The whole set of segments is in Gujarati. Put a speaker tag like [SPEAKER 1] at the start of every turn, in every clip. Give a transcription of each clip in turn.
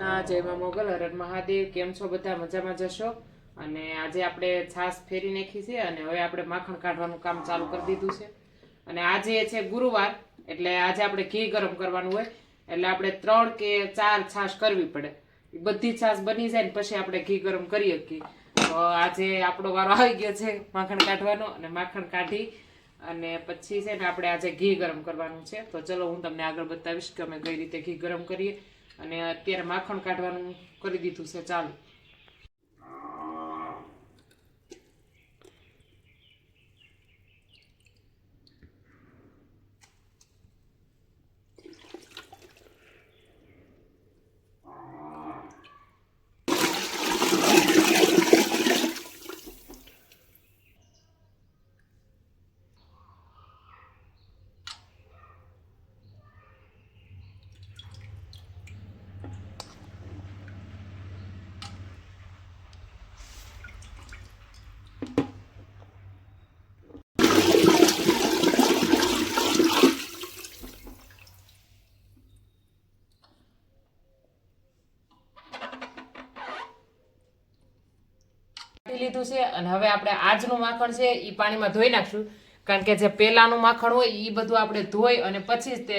[SPEAKER 1] કૃષ્ણ, જય મા મોગલ, હર મહાદેવ. કેમ છો બધા? મજામાં જશો. અને આજે આપણે છાશ ફેરી નાખી છે અને હવે આપણે માખણ કાઢવાનું કામ ચાલુ કરી દીધું છે. અને આજે છે ગુરુવાર, એટલે આજે આપણે ઘી ગરમ કરવાનું હોય, એટલે આપણે 3 કે 4 છાશ કરવી પડે. બધી છાશ બની જાય ને પછી આપણે ઘી ગરમ કરી શકીએ. તો આજે આપણો વારો આવી ગયો છે માખણ કાઢવાનો, અને માખણ કાઢી અને પછી છે ને આપણે આજે ઘી ગરમ કરવાનું છે. તો ચલો હું તમને આગળ બતાવીશ કે અમે કઈ રીતે ઘી ગરમ કરીએ. અને અત્યારે માખણ કાઢવાનું કરી દીધું છે ચાલુ. લીધું છે અને હવે આપણે આજનું માખણ છે એ પાણીમાં ધોઈ નાખશું. કારણ કે જે પેલાનું માખણ હોય એ બધું આપણે ધોઈ અને પછી જ તે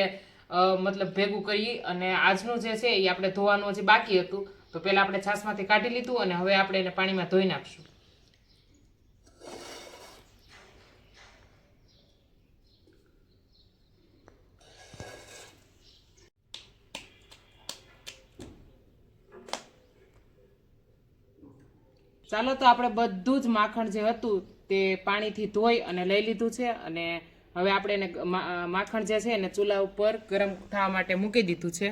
[SPEAKER 1] મતલબ ભેગું કરી. અને આજનું જે છે એ આપણે ધોવાનું હજી બાકી હતું, તો પેલા આપણે છાશમાંથી કાઢી લીધું અને હવે આપણે એને પાણીમાં ધોઈ નાખશું. ચાલો, તો આપણે બધું જ માખણ જે હતું તે પાણીથી ધોઈ અને લઈ લીધું છે. અને હવે આપણે એને માખણ જે છે એને ચૂલા ઉપર ગરમ થવા માટે મૂકી દીધું છે.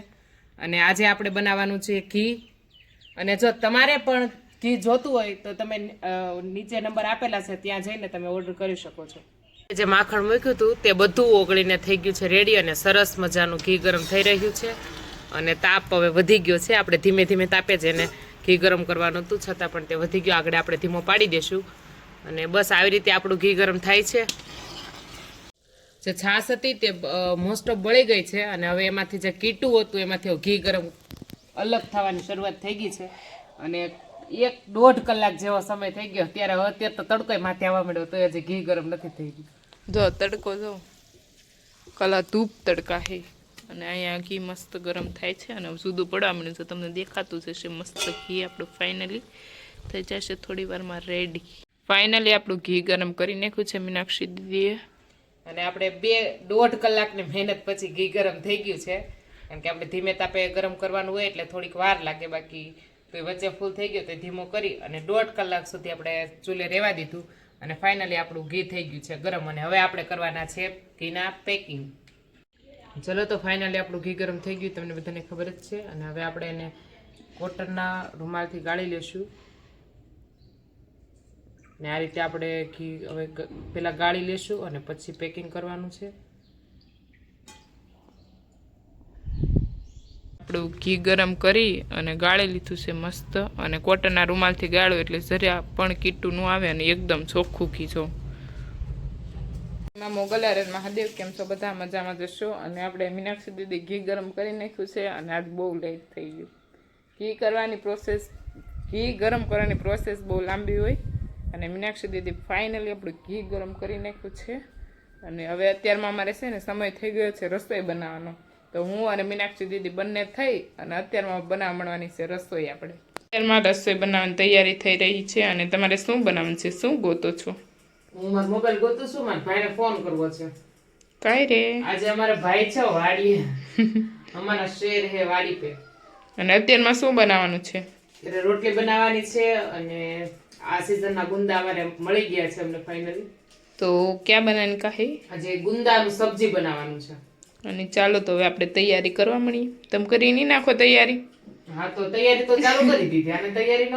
[SPEAKER 1] અને આજે આપણે બનાવવાનું છે ઘી. અને જો તમારે પણ ઘી જોતું હોય તો તમે નીચે નંબર આપેલા છે ત્યાં જઈને તમે ઓર્ડર કરી શકો છો. જે માખણ મૂક્યું હતું તે બધું ઓગળીને થઈ ગયું છે રેડી, અને સરસ મજાનું ઘી ગરમ થઈ રહ્યું છે. અને તાપ હવે વધી ગયો છે. આપણે ધીમે ધીમે તાપે જ એને ઘી ગરમ કરવાનું હતું, છતાં પણ તે વધી ગયો. આગળ આપણે ધીમો પાડી દેશું. અને બસ આવી રીતે આપણું ઘી ગરમ થાય છે. જે છાશ હતી તે મોસ્ટ ઓફ બળી ગઈ છે, અને હવે એમાંથી જે કીટું હતું એમાંથી ઘી ગરમ અલગ થવાની શરૂઆત થઈ ગઈ છે. અને 1-1.5 કલાક જેવો સમય થઈ ગયો. અત્યારે તો તડકો માથે આવવા માંડ્યો, તો હજી ઘી ગરમ નથી થઈ ગયું.
[SPEAKER 2] જો તડકો જો કલા ધૂપ તડકા હે. અને અહીંયા ઘી મસ્ત ગરમ થાય છે અને જુદું પડવા માંડ્યું છે. તમને દેખાતું જશે મસ્ત ઘી આપણું ફાઇનલી થઈ જશે થોડી વારમાં રેડી. ફાઇનલી આપણું ઘી ગરમ કરી નાખ્યું છે મીનાક્ષી દીદીએ.
[SPEAKER 1] અને આપણે 2-1.5 કલાકની મહેનત પછી ઘી ગરમ થઈ ગયું છે. કારણ કે આપણે ધીમે તાપે ગરમ કરવાનું હોય એટલે થોડીક વાર લાગે. બાકી તો વચ્ચે ફૂલ થઈ ગયો તો ધીમો કરી અને 1.5 કલાક સુધી આપણે ચૂલે રહેવા દીધું. અને ફાઇનલી આપણું ઘી થઈ ગયું છે ગરમ. અને હવે આપણે કરવાના છે ઘીના પેકિંગ. ચલો, તો ફાઇનલી આપણું ઘી ગરમ થઈ ગયું, તમને બધાને ખબર જ છે. અને હવે આપણે એને કોટનના રૂમાલથી ગાળી લેશું. ને આ રીતે આપણે ઘી હવે પેલા ગાળી લેશું અને પછી પેકિંગ કરવાનું છે.
[SPEAKER 2] આપણું ઘી ગરમ કરી અને ગાળી લીધું છે મસ્ત. અને કોટનના રૂમાલથી ગાળો એટલે જરા પણ કીટું ન આવે અને એકદમ ચોખ્ખું ઘી. જો એમાં મોગલ હર મહાદેવ. કેમ છો બધા? મજામાં જશો. અને આપણે મીનાક્ષી દીદી ઘી ગરમ કરી નાખ્યું છે. અને આજ બહુ લેટ થઈ ગયું. ઘી ગરમ કરવાની પ્રોસેસ બહુ લાંબી હોય. અને મીનાક્ષી દીદી ફાઇનલી આપણું ઘી ગરમ કરી નાખ્યું છે. અને હવે અત્યારમાં અમારે છે ને સમય થઈ ગયો છે રસોઈ બનાવવાનો. તો હું અને મીનાક્ષી દીદી બંને થઈ અને અત્યારમાં બનાવવા માંડવાની છે રસોઈ. આપણે અત્યારમાં રસોઈ બનાવવાની તૈયારી થઈ રહી છે. અને તમારે શું બનાવવાનું છે? શું ગોતો છો?
[SPEAKER 1] હું મારો મોબાઈલ ગોતું છું, મારા ભાઈને ફોન કરવો છે.
[SPEAKER 2] કાંઈ રે
[SPEAKER 1] આજે અમારા ભાઈ છે વાડીએ. અમારા શેર હે વાડી પે.
[SPEAKER 2] અને અત્યારમાં શું બનાવવાનું છે?
[SPEAKER 1] એટલે રોટલી બનાવવાની છે. અને આ સીઝનના ગુંદા અમારે મળી ગયા છે અમને ફાઇનલી.
[SPEAKER 2] તો ક્યાં બનાવવાની કાહે?
[SPEAKER 1] આજે ગુંદાનું સબ્જી બનાવવાનું છે.
[SPEAKER 2] અને ચાલો તો હવે આપણે તૈયારી કરવા મળીએ. તમે કરી નહીં નાખો તૈયારી?
[SPEAKER 1] હા, તો તૈયારી તો ચાલુ કરી દીધી. આને તૈયારી ન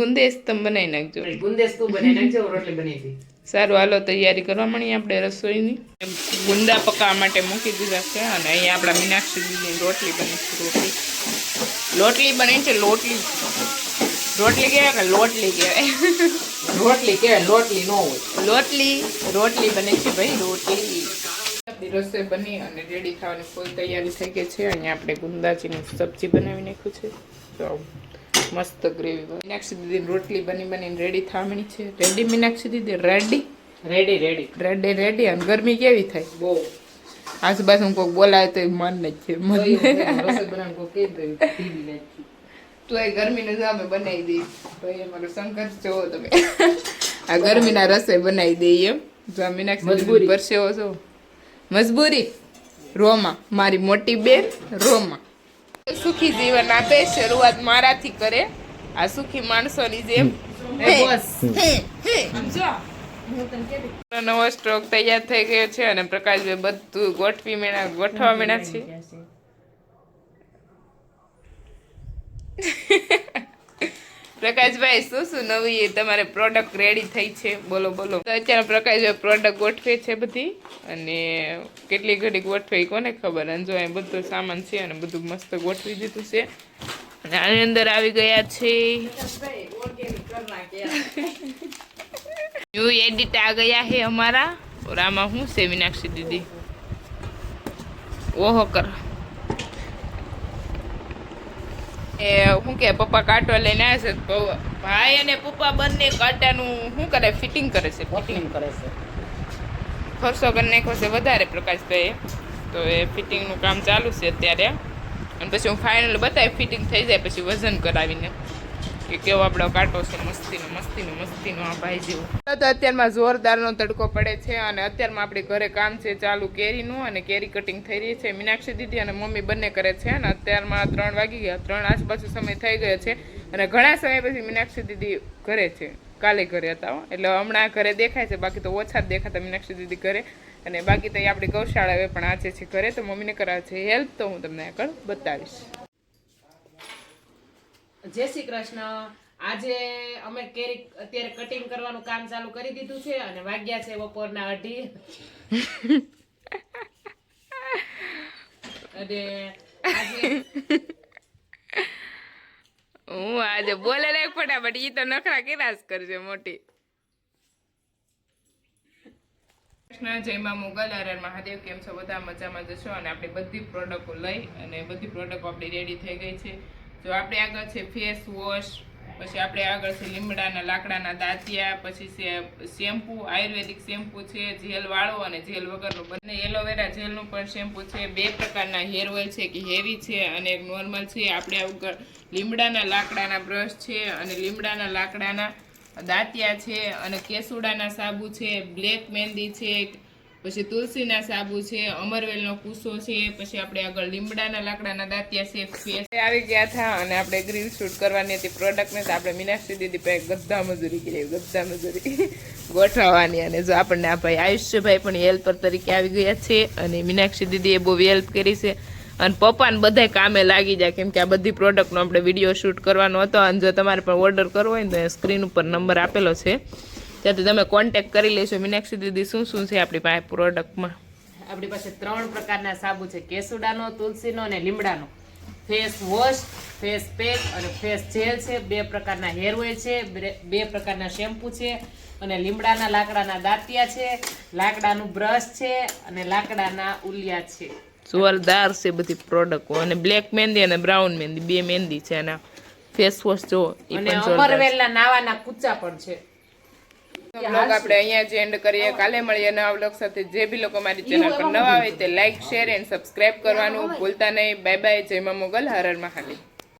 [SPEAKER 2] ગુંદેશ તમે બનાવી નાખજો.
[SPEAKER 1] ગુંદેશ તું બનાવી નાખજો, રોટલી બનાવી દી.
[SPEAKER 2] સારું, હાલો તૈયારી કરવા મળીએ આપણે રસોઈની. ગુંદા પકાવવા માટે મૂકી દીધા છે. અને અહીંયા આપણા મીનાક્ષી દીદીની રોટલી બની છે. રોટલી બની છે. રોટલી કહેવાય કે લોટલી કહેવાય?
[SPEAKER 1] રોટલી કહેવાય, લોટલી ન હોય.
[SPEAKER 2] રોટલી બને છે ભાઈ, રોટલી. આપણી રસોઈ બની અને રેડી થવાની ફૂલ તૈયારી થઈ ગઈ છે. અહીંયા આપણે ગુંદાજીની સબ્જી બનાવી નાખ્યું છે. તો મસ્ત ગ્રેવી. મીનાક્ષી દીદીની રોટલી બનીને રેડી થવા મળી છે. રેડી મીનાક્ષી દીદી? રેડી. અને ગરમી કેવી થાય?
[SPEAKER 1] બહુ.
[SPEAKER 2] આજુબાજુ કોઈક બોલાવે તો મન જ છે. તો એ ગરમીને સામે બનાવી દઈ. ભાઈ અમારો સંઘર્ષ જોવો તમે. આ ગરમીના રસોઈ બનાવી દઈએ એમ. જો મીનાક્ષી પરસેવો છો. મજબૂરી. રોમાં મારી મોટી બેન રોમાં. સુખી જીવન આપે. શરૂઆત મારાથી કરે. આ સુખી માણસોની જેમ. નવો સ્ટોક તૈયાર થઈ ગયો છે અને પ્રકાશભાઈ બધું ગોઠવા મેળા છે. પ્રકાશભાઈ શું નવી તમારે પ્રોડક્ટ રેડી થઈ છે? બોલો. તો અત્યારે પ્રકાશભાઈ પ્રોડક્ટ ગોઠવે છે બધી, અને કેટલી ઘડી ગોઠવે કોને ખબર. અને જો અહીં બધો સામાન છે અને બધું મસ્ત ગોઠવી દીધું છે. અને આની અંદર આવી ગયા છે ન્યू एडिट आ गया है हमारा. और आमा हूँ से मीनाक्षी दीदी ओहो कर શું કે પપ્પા કાંટો લઈને આવે છે. ભાઈ અને પપ્પા બંને કાંટાનું શું કરે? ફિટિંગ કરે છે. ખર્ચો કરી નાખ્યો છે વધારે પ્રકાશભાઈ. તો એ ફિટિંગનું કામ ચાલુ છે અત્યારે. અને પછી હું ફાઇનલ બતાવી ફિટિંગ થઈ જાય પછી વજન કરાવીને કે કેવો આપણો કાંટો છે. મસ્તીનો આ ભાઈ જેવો. તો અત્યારમાં જોરદારનો તડકો પડે છે અને અત્યારમાં આપણે ઘરે કામ છે ચાલુ કેરીનું, અને કેરી કટિંગ થઈ રહી છે. મીનાક્ષી દીદી અને મમ્મી બંને કરે છે. અને અત્યારમાં 3 વાગી ગયા. 3 આસપાસ સમય થઈ ગયો છે. અને ઘણા સમય પછી મીનાક્ષી દીદી ઘરે છે. કાલે ઘરે હતા એટલે હમણાં ઘરે દેખાય છે. બાકી તો ઓછા જ દેખાતા મીનાક્ષી દીદી ઘરે. અને બાકી તો આપણી ગૌશાળા હવે પણ આજે છે ઘરે. તો મમ્મીને કરાવે છે હેલ્પ. તો હું તમને આગળ બતાવીશ.
[SPEAKER 1] જય શ્રી કૃષ્ણ. આજે અમે કેરી અત્યારે કટિંગ કરવાનું કામ ચાલુ કરી દીધું છે અને વાગ્યા છે બપોરના 2:30. અને
[SPEAKER 2] હું આજે બોલે નહીં ફટાફટ. ઈ તો નખરા કેરાસ કરશે મોટી. જય મા મોગલ. હર મહાદેવ. કેમ છો બધા? મજામાં જશો. અને આપણી બધી પ્રોડક્ટો લઈ અને બધી પ્રોડક્ટો આપણી રેડી થઈ ગઈ છે. જો આપણે આગળ છે ફેસ વોશ, પછી આપણે આગળ છે લીમડાના લાકડાના દાંતિયા, પછી છે શેમ્પુ, આયુર્વેદિક શેમ્પુ છે, જેલ વાળો અને જેલ વગરનું બંને. એલોવેરા જેલનું પણ શેમ્પુ છે. 2 પ્રકારના હેર ઓઇલ છે કે હેવી છે અને એક નોર્મલ છે. આપણે આગળ લીમડાના લાકડાના બ્રશ છે અને લીમડાના લાકડાના દાંતિયા છે અને કેસુડાના સાબુ છે, બ્લેક મહેંદી છે, પછી તુલસીના સાબુ છે, અમરવેલનો કૂસો છે, પછી આપણે આગળ લીમડાના લાકડાના દાંતિયા છે. ફેસ આવી ગયા હતા અને આપણે ગ્રીલ શૂટ કરવાની હતી પ્રોડક્ટને. તો આપણે મીનાક્ષી દીદી પાસે ગદ્દા મજૂરી કરી ગોઠવવાની. અને જો આપણને આ ભાઈ આયુષ્યભાઈ પણ હેલ્પર તરીકે આવી ગયા છે. અને મીનાક્ષી દીદીએ બહુ હેલ્પ કરી છે. અને પપ્પાને બધા કામે લાગી જાય કેમ કે આ બધી પ્રોડક્ટનો આપણે વિડીયો શૂટ કરવાનો હતો. અને જો તમારે પણ ઓર્ડર કરવો હોય ને તો સ્ક્રીન ઉપર નંબર આપેલો છે, ત્યાંથી તમે કોન્ટેક્ટ કરી લેશો. મીનાક્ષી દીદી શું છે આપણી પાસે પ્રોડક્ટમાં?
[SPEAKER 1] આપણી પાસે 3 પ્રકારના સાબુ છે. કેસુડાનો, તુલસીનો અને લીમડાનો. ફેસ વોશ, ફેસ પેક અને ફેસ જેલ છે. 2 પ્રકારના હેર ઓઇલ છે, 2 પ્રકારના શેમ્પુ છે અને લીમડાના લાકડાના દાંતિયા છે, લાકડાનું બ્રશ છે અને લાકડાના ઉલિયા છે.
[SPEAKER 2] જોરદાર છે બધી પ્રોડક્ટો. અને બ્લેક મહેંદી અને બ્રાઉન મહેંદી 2 મહેંદી છે. અને ફેસ વોશ જો
[SPEAKER 1] અને અમરવેલના નાવાના કૂચા પણ છે.
[SPEAKER 2] બ્લોગ આપણે અહીંયા જ એન્ડ કરીએ. કાલે મળીએ નવા બ્લોગ સાથે. જે બી લોકો મારી ચેનલ પર નવા હોય તે લાઈક, શેર એન્ડ સબસ્ક્રાઇબ કરવાનું ભૂલતા નહીં. Bye bye. જય મા મોગલ. હર હર મહાદેવ.